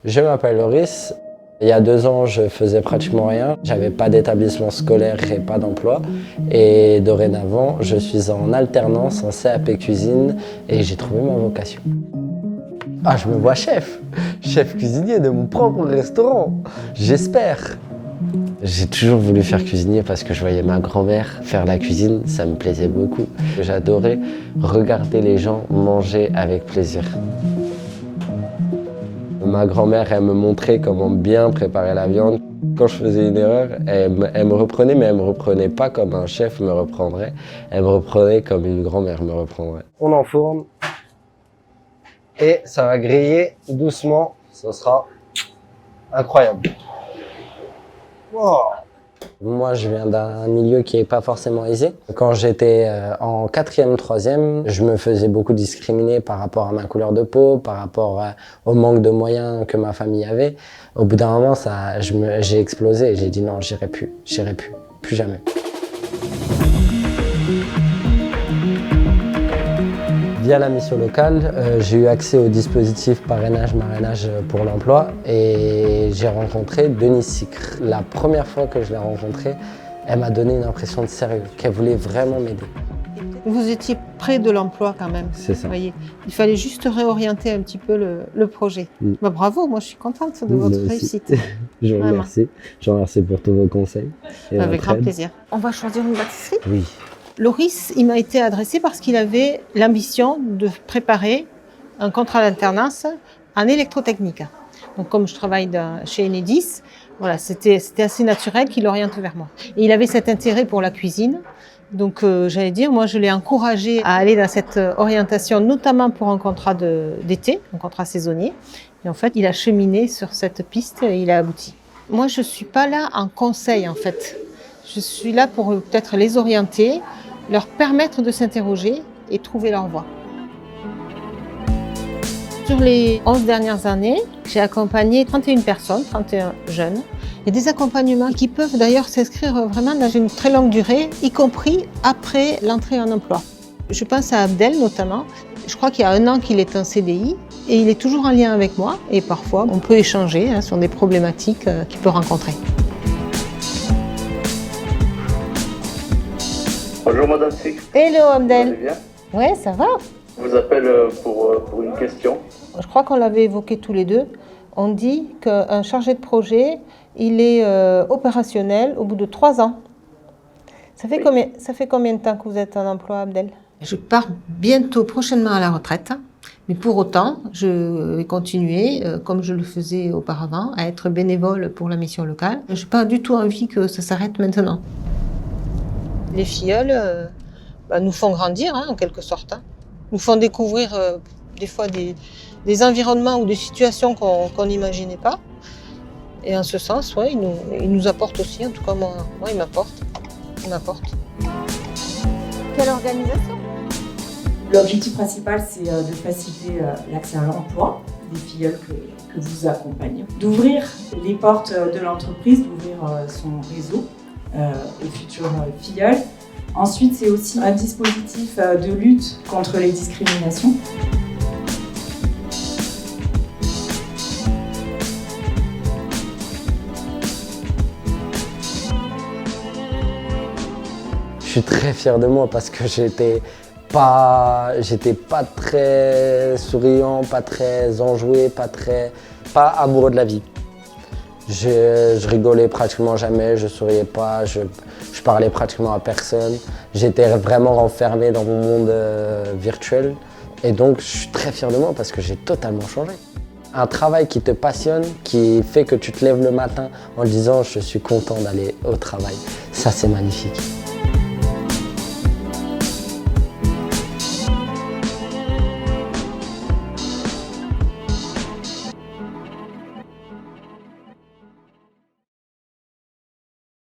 Je m'appelle Loris. Il y a 2 ans, je faisais pratiquement rien. J'avais pas d'établissement scolaire et pas d'emploi. Et dorénavant, je suis en alternance en CAP cuisine et j'ai trouvé ma vocation. Ah, je me vois chef cuisinier de mon propre restaurant. J'espère. J'ai toujours voulu faire cuisinier parce que je voyais ma grand-mère faire la cuisine, ça me plaisait beaucoup. J'adorais regarder les gens manger avec plaisir. Ma grand-mère, elle me montrait comment bien préparer la viande. Quand je faisais une erreur, elle me reprenait, mais elle me reprenait pas comme un chef me reprendrait. Elle me reprenait comme une grand-mère me reprendrait. On enfourne et ça va griller doucement. Ce sera incroyable. Wow. Moi, je viens d'un milieu qui n'est pas forcément aisé. Quand j'étais en 4e, 3e, je me faisais beaucoup discriminer par rapport à ma couleur de peau, par rapport au manque de moyens que ma famille avait. Au bout d'un moment, j'ai explosé et j'ai dit non, j'irai plus, plus jamais. Via la mission locale, j'ai eu accès au dispositif parrainage-marrainage pour l'emploi et j'ai rencontré Denise Sicre. La première fois que je l'ai rencontrée, elle m'a donné une impression de sérieux, qu'elle voulait vraiment m'aider. Vous étiez près de l'emploi quand même. C'est ça. Vous voyez. Il fallait juste réorienter un petit peu le projet. Bah, bravo, moi je suis contente de votre réussite. Je vous remercie. Je vous remercie pour tous vos conseils. Avec grand plaisir. On va choisir une pâtisserie. Oui. Loris, il m'a été adressé parce qu'il avait l'ambition de préparer un contrat d'alternance en électrotechnique. Donc comme je travaille chez Enedis, voilà, c'était assez naturel qu'il oriente vers moi. Et il avait cet intérêt pour la cuisine. Donc j'allais dire, moi je l'ai encouragé à aller dans cette orientation, notamment pour un contrat d'été, un contrat saisonnier. Et en fait, il a cheminé sur cette piste et il a abouti. Moi, je suis pas là en conseil en fait. Je suis là pour peut-être les orienter, leur permettre de s'interroger et trouver leur voie. Sur les 11 dernières années, j'ai accompagné 31 personnes, 31 jeunes. Il y a des accompagnements qui peuvent d'ailleurs s'inscrire vraiment dans une très longue durée, y compris après l'entrée en emploi. Je pense à Abdel notamment. Je crois qu'il y a 1 an qu'il est en CDI et il est toujours en lien avec moi. Et parfois, on peut échanger sur des problématiques qu'il peut rencontrer. Bonjour Madame Sicre. Hello Abdel. Vous allez bien? Ouais, ça va. Je vous appelle pour une question. Je crois qu'on l'avait évoqué tous les deux. On dit qu'un chargé de projet, il est opérationnel au bout de 3 ans. Ça fait combien de temps que vous êtes en emploi, Abdel? Je pars bientôt, prochainement à la retraite. Mais pour autant, je vais continuer, comme je le faisais auparavant, à être bénévole pour la mission locale. Je n'ai pas du tout envie que ça s'arrête maintenant. Les filleuls nous font grandir, en quelque sorte. Nous font découvrir des fois des environnements ou des situations qu'on n'imaginait pas. Et en ce sens, ouais, ils nous apportent aussi, en tout cas moi ils m'apportent. Quelle organisation? L'objectif principal, c'est de faciliter l'accès à l'emploi des filleuls que vous accompagnez, d'ouvrir les portes de l'entreprise, d'ouvrir son réseau aux futurs filleuls. Ensuite, c'est aussi un dispositif de lutte contre les discriminations. Je suis très fier de moi parce que j'étais pas très souriant, pas très enjoué, pas amoureux de la vie. Je rigolais pratiquement jamais, je souriais pas, je parlais pratiquement à personne. J'étais vraiment renfermé dans mon monde virtuel. Et donc, je suis très fier de moi parce que j'ai totalement changé. Un travail qui te passionne, qui fait que tu te lèves le matin en disant « je suis content d'aller au travail », ça c'est magnifique.